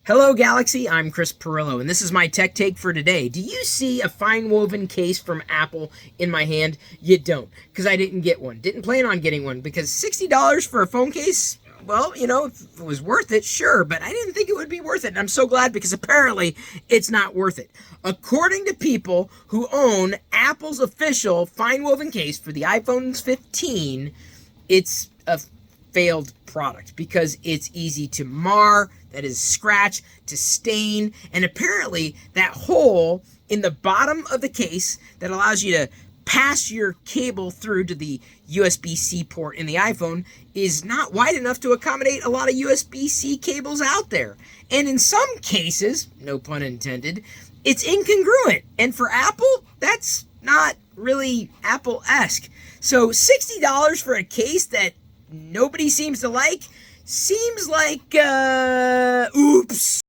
Hello Galaxy, I'm Chris Pirillo, and this is my tech take for today. Do you see a fine woven case from Apple in my hand? You don't, because I didn't get one. Didn't plan on getting one, because $60 for a phone case, well, if it was worth it, sure, but I didn't think it would be worth it, and I'm so glad because apparently it's not worth it. According to people who own Apple's official fine woven case for the iPhone 15, it's a failed product because it's easy to mar, that is scratch, to stain, and apparently that hole in the bottom of the case that allows you to pass your cable through to the USB-C port in the iPhone is not wide enough to accommodate a lot of USB-C cables out there. And in some cases, no pun intended, it's incongruent. And for Apple, that's not really Apple-esque. So $60 for a case that nobody seems to like seems like, oops.